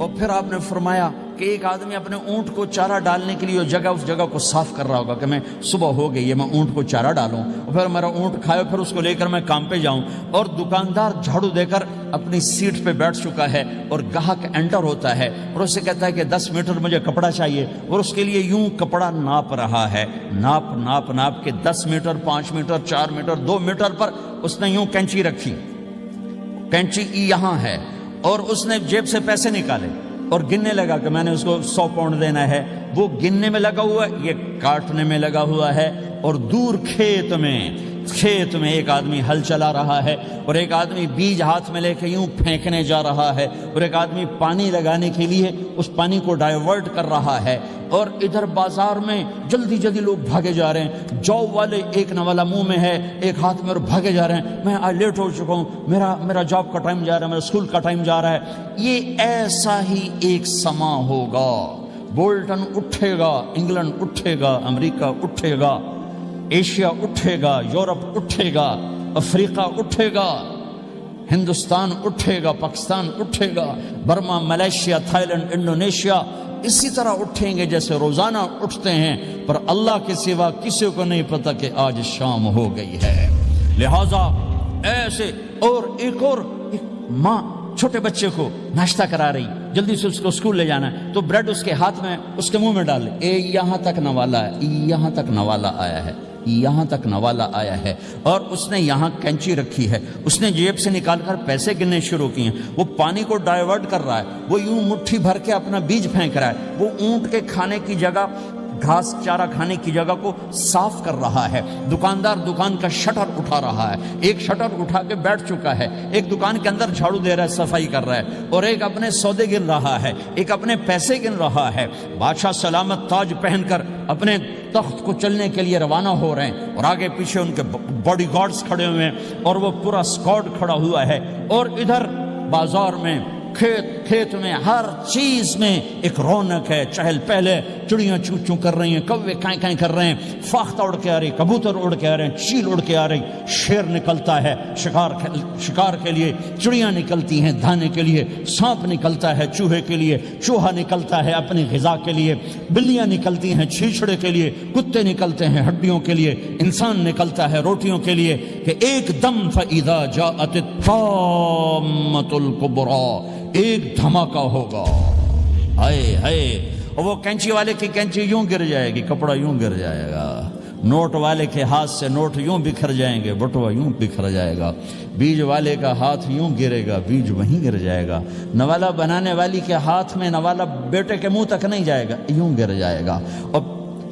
اور پھر آپ نے فرمایا کہ ایک آدمی اپنے اونٹ کو چارہ ڈالنے کے لیے اس جگہ کو صاف کر رہا ہوگا کہ میں صبح ہو گئی ہے، میں اونٹ کو چارہ ڈالوں اور پھر میرا اونٹ کھائے، پھر اس کو لے کر میں کام پہ جاؤں، اور دکاندار جھاڑو دے کر اپنی سیٹ پہ بیٹھ چکا ہے اور گاہک انٹر ہوتا ہے اور اسے کہتا ہے کہ 10 میٹر مجھے کپڑا چاہیے، اور اس کے لیے یوں کپڑا ناپ رہا ہے، ناپ کے 10 میٹر 5 میٹر 4 میٹر 2 میٹر پر اس نے یوں کینچی رکھی، کینچی یہاں ہے، اور اس نے جیب سے پیسے نکالے اور گننے لگا کہ میں نے اس کو 100 پاؤنڈ دینا ہے، وہ گننے میں لگا ہوا ہے، یہ کاٹنے میں لگا ہوا ہے، اور دور کھیت میں ایک آدمی ہل چلا رہا ہے، اور ایک آدمی بیج ہاتھ میں لے کے یوں پھینکنے جا رہا ہے، اور ایک آدمی پانی لگانے کے لیے اس پانی کو ڈائیورٹ کر رہا ہے، اور ادھر بازار میں جلدی لوگ بھاگے جا رہے ہیں، جو والے ایک نوالا منہ میں ہے ایک ہاتھ میں، اور بھاگے جا رہے ہیں، میں آج لیٹ ہو چکا ہوں، میرا جاب کا ٹائم جا رہا ہے، میرا اسکول کا ٹائم جا رہا ہے۔ یہ ایسا ہی ایک سما ہوگا، بولٹن اٹھے گا، انگلینڈ اٹھے گا، امریکہ اٹھے گا، ایشیا اٹھے گا، یورپ اٹھے گا، افریقہ اٹھے گا، ہندوستان اٹھے گا، پاکستان اٹھے گا، Burma, Malaysia, Thailand, Indonesia اسی طرح اٹھیں گے جیسے روزانہ اٹھتے ہیں، پر اللہ کے سوا کسی کو نہیں پتا کہ آج شام ہو گئی ہے۔ لہذا ایسے، اور ایک ماں چھوٹے بچے کو ناشتہ کرا رہی، جلدی سے اس کو اسکول لے جانا ہے، تو بریڈ اس کے ہاتھ میں اس کے منہ میں ڈال لے، یہاں تک نوالا ہے، یہاں تک نوالا آیا ہے، یہاں تک نوالا آیا ہے، اور اس نے یہاں کینچی رکھی ہے، اس نے جیب سے نکال کر پیسے گننے شروع کیے ہیں، وہ پانی کو ڈائیورٹ کر رہا ہے، وہ یوں مٹھی بھر کے اپنا بیج پھینک رہا ہے، وہ اونٹ کے کھانے کی جگہ، گھاس چارہ کھانے کی جگہ کو صاف کر رہا ہے، دکاندار دکان کا شٹر اٹھا رہا ہے، ایک شٹر اٹھا کے بیٹھ چکا ہے، ایک دکان کے اندر جھاڑو دے رہا ہے، صفائی کر رہا ہے، اور ایک اپنے سودے گن رہا ہے، ایک اپنے پیسے گن رہا ہے۔ بادشاہ سلامت تاج پہن کر اپنے تخت کو چلنے کے لیے روانہ ہو رہے ہیں، اور آگے پیچھے ان کے باڈی گارڈز کھڑے ہوئے ہیں، اور وہ پورا اسکواڈ کھڑا ہوا ہے، اور ادھر بازار میں، کھیت میں، ہر چیز میں ایک رونق ہے، چہل پہلے، چڑیاں چوں چوں کر رہی ہیں، کوے کائیں کائیں کر رہے ہیں، فاختہ اڑ کے آ رہی، کبوتر اڑ کے آ رہے ہیں، چیل اڑ کے آ رہی، شیر نکلتا ہے شکار کے لیے، چڑیاں نکلتی ہیں دھانے کے لیے، سانپ نکلتا ہے چوہے کے لیے، چوہا نکلتا ہے اپنی غذا کے لیے، بلیاں نکلتی ہیں چھیچڑے کے لیے، کتے نکلتے ہیں ہڈیوں کے لیے، انسان نکلتا ہے روٹیوں کے لیے، کہ ایک دم فَإِذَا جَاءَتِ الطَّامَّةُ الْكُبْرَىٰ، ایک دھماکہ ہوگا، ہائے ہائے، اور وہ کینچی والے کی کینچی یوں گر جائے گی، کپڑا یوں گر جائے گا، نوٹ والے کے ہاتھ سے نوٹ یوں بکھر جائیں گے، بٹوا یوں بکھر جائے گا، بیج والے کا ہاتھ یوں گرے گا، بیج وہیں گر جائے گا، نوالا بنانے والی کے ہاتھ میں نوالا بیٹے کے منہ تک نہیں جائے گا، یوں گر جائے گا، اور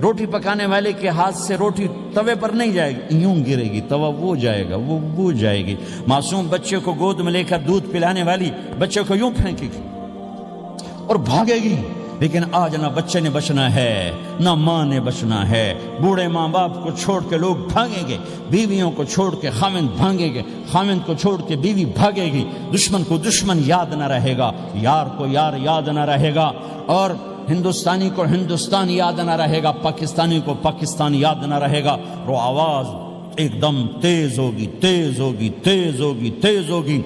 روٹی پکانے والے کے ہاتھ سے روٹی توے پر نہیں جائے گی، یوں گرے گی، توا وہ جائے گا، وہ جائے گی، معصوم بچے کو گود میں لے کر دودھ پلانے والی بچے کو یوں پھینکے گی اور بھاگے گی، لیکن آج نہ بچے نے بچنا ہے، نہ ماں نے بچنا ہے، بوڑھے ماں باپ کو چھوڑ کے لوگ بھاگیں گے، بیویوں کو چھوڑ کے خاوند بھاگیں گے، خاوند کو چھوڑ کے بیوی بھاگے گی، دشمن کو دشمن یاد نہ رہے گا، یار کو یار یاد نہ رہے گا، اور ہندوستانی کو ہندوستان یاد نہ رہے گا، پاکستانی کو پاکستان یاد نہ رہے گا، وہ آواز ایک دم تیز ہوگی، تیز ہوگی، تیز ہوگی، تیز ہوگی،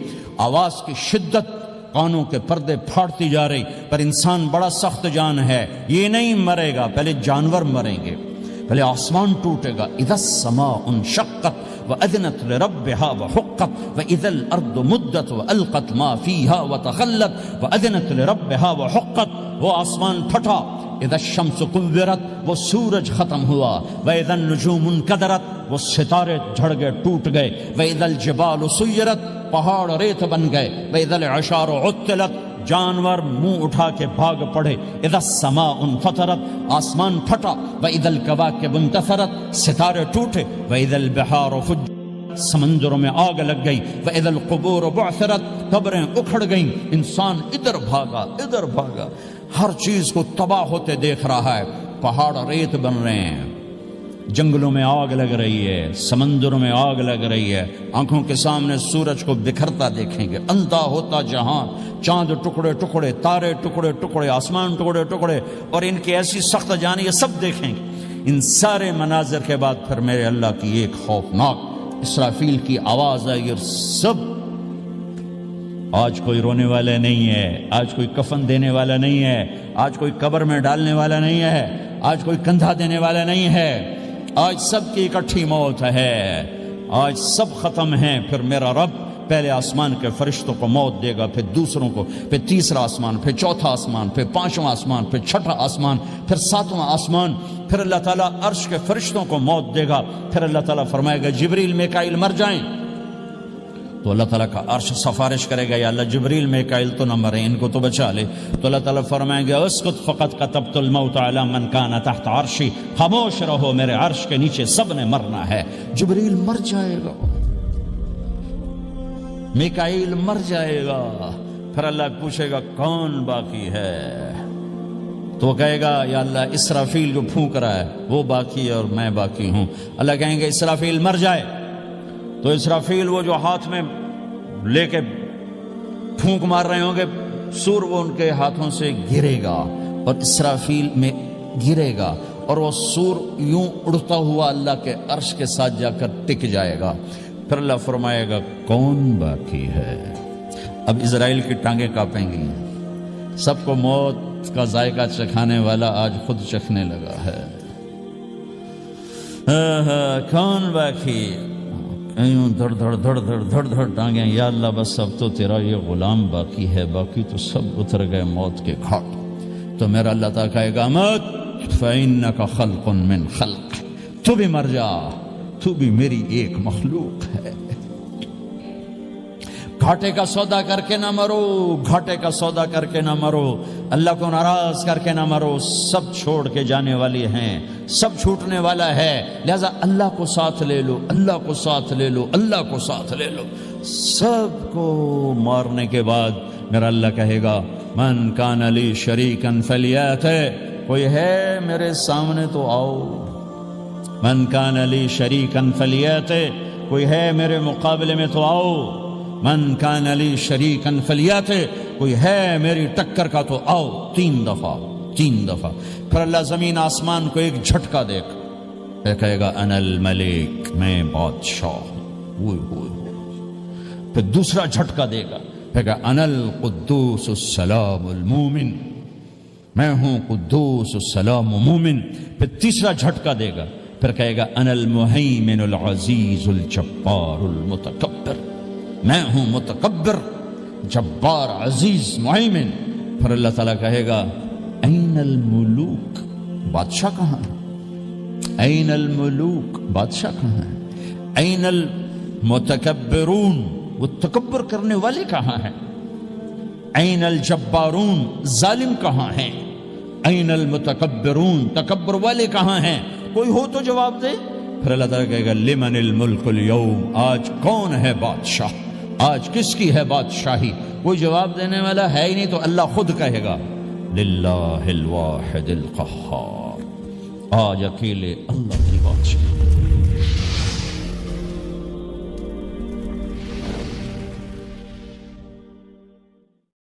آواز کی شدت کانوں کے پردے پھاڑتی جا رہی، پر انسان بڑا سخت جان ہے، یہ نہیں مرے گا، پہلے جانور مریں گے، پہلے آسمان ٹوٹے گا، اذا السماء انشقت وَأَذِنَتْ لِرَبِّهَا وَحُقَّتْ وَإِذَا الْأَرْضُ مُدَّتْ وَأَلْقَتْ مَا فِيهَا وَتَخَلَّتْ وَأَذِنَتْ لِرَبِّهَا وَحُقَّتْ، وہ آسمان پھٹا، اذا الشمس كُوِّرَتْ، وہ سورج ختم ہوا، وَإِذَا النُّجُومُ انْكَدَرَتْ، وہ ستارے جھڑ گئے، ٹوٹ گئے، وَإِذَا الْجِبَالُ سُيِّرَتْ، پہاڑ ریت بن گئے، وَإِذَا الْعِشَارُ عُطِّلَتْ، جانور منہ اٹھا کے بھاگ پڑے، اذا السماء انفطرت، آسمان پھٹا، وَإِذَا الْكَوَاكِبُ انتثرت، ستارے ٹوٹے، وَإِذَا الْبِحَارُ فُجِّرَتْ، سمندروں میں آگ لگ گئی، وَإِذَا الْقُبُورُ بُعْثِرَتْ، قبریں اکھڑ گئیں، انسان ادھر بھاگا ادھر بھاگا، ہر چیز کو تباہ ہوتے دیکھ رہا ہے، پہاڑ ریت بن رہے ہیں، جنگلوں میں آگ لگ رہی ہے، سمندروں میں آگ لگ رہی ہے، آنکھوں کے سامنے سورج کو بکھرتا دیکھیں گے، اندھا ہوتا جہاں، چاند ٹکڑے ٹکڑے، تارے ٹکڑے ٹکڑے، آسمان ٹکڑے ٹکڑے، اور ان کی ایسی سخت جان، یہ سب دیکھیں گے۔ ان سارے مناظر کے بعد پھر میرے اللہ کی ایک خوفناک اسرافیل کی آواز آئی، اور سب آج کوئی رونے والا نہیں ہے، آج کوئی کفن دینے والا نہیں ہے، آج کوئی قبر میں ڈالنے والا نہیں ہے، آج کوئی کندھا دینے والا نہیں ہے، آج سب کی اکٹھی موت ہے، آج سب ختم ہیں۔ پھر میرا رب پہلے آسمان کے فرشتوں کو موت دے گا، پھر دوسروں کو، پھر تیسرا آسمان، پھر چوتھا آسمان، پھر پانچواں آسمان، پھر چھٹا آسمان، پھر ساتواں آسمان، پھر اللہ تعالیٰ عرش کے فرشتوں کو موت دے گا۔ پھر اللہ تعالیٰ فرمائے گا جبریل میکائیل مر جائیں، تو اللہ تعالیٰ کا عرش سفارش کرے گا یا اللہ جبریل میکائیل تو نہ مریں، ان کو تو بچا لے۔ تو اللہ تعالیٰ فرمائیں گے اسکت فقط کتبت الموت علی من کان تحت عرشی، خاموش رہو، میرے عرش کے نیچے سب نے مرنا ہے۔ جبریل مر جائے گا، میکائیل مر جائے گا، پھر اللہ پوچھے گا کون باقی ہے؟ تو وہ کہے گا یا اللہ اسرافیل جو پھونک رہا ہے وہ باقی ہے اور میں باقی ہوں۔ اللہ کہیں گے اسرافیل مر جائے، تو اسرافیل وہ جو ہاتھ میں لے کے پھونک مار رہے ہوں گے سور، وہ ان کے ہاتھوں سے گرے گا اور اسرافیل میں گرے گا، اور وہ سور یوں اڑتا ہوا اللہ کے عرش کے ساتھ جا کر ٹک جائے گا۔ پھر اللہ فرمائے گا کون باقی ہے؟ اب اسرائیل کی ٹانگیں کانپیں گی، سب کو موت کا ذائقہ چکھانے والا آج خود چکھنے لگا ہے۔ کون باقی؟ دھڑ دھڑ دھڑ دھڑ دھڑ دھڑ ٹانگیں، یا اللہ بس اب تو تیرا یہ غلام باقی ہے، باقی تو سب اتر گئے موت کے گھاٹ۔ تو میرا اللہ تعالیٰ کہے گا مت فإنک خلق من خلق، تو بھی مر جا، تو بھی میری ایک مخلوق ہے۔ گھاٹے کا سودا کر کے نہ مرو، گھاٹے کا سودا کر کے نہ مرو، اللہ کو ناراض کر کے نہ مرو، سب چھوڑ کے جانے والی ہیں، سب چھوٹنے والا ہے، لہذا اللہ کو ساتھ لے لو، اللہ کو ساتھ لے لو، اللہ کو ساتھ لے لو۔ سب کو مارنے کے بعد میرا اللہ کہے گا من کان لی شریکا فلیات، کوئی ہے میرے سامنے تو آؤ، من کان لی شریکا فلیات، کوئی ہے میرے مقابلے میں تو آؤ، من کان لی شریکا فلیات، کوئی ہے میری ٹکر کا تو آؤ، تین دفعہ۔ پھر اللہ زمین آسمان کو ایک جھٹکا دے گا، کہے گا انا الملک، میں بادشاہ ہوں۔ پھر دوسرا جھٹکا دے گا، کہے گا انا القدوس السلام المومن، میں ہوں قدوس السلام مومن۔ پھر تیسرا جھٹکا دے گا، پھر کہے گا انا المہیمن العزیز الجبار المتکبر، میں ہوں متکبر، جبار، عزیز، مہیمن۔ پھر اللہ تعالیٰ کہے گا این الملوک، بادشاہ کہاں ہے؟ این الملوک، بادشاہ کہاں ہے؟ این المتکبرون، وہ تکبر کرنے والے کہاں ہیں؟ این الجبارون، ظالم کہاں ہیں؟ این المتکبرون، تکبر والے کہاں ہیں؟ کوئی ہو تو جواب دے۔ پھر اللہ تعالیٰ کہے گا لمن الملک اليوم، آج کون ہے بادشاہ، آج کس کی ہے بادشاہی؟ کوئی جواب دینے والا ہے ہی نہیں، تو اللہ خود کہے گا للہ الواحد القہار، آج اکیلے اللہ کی بادشاہی۔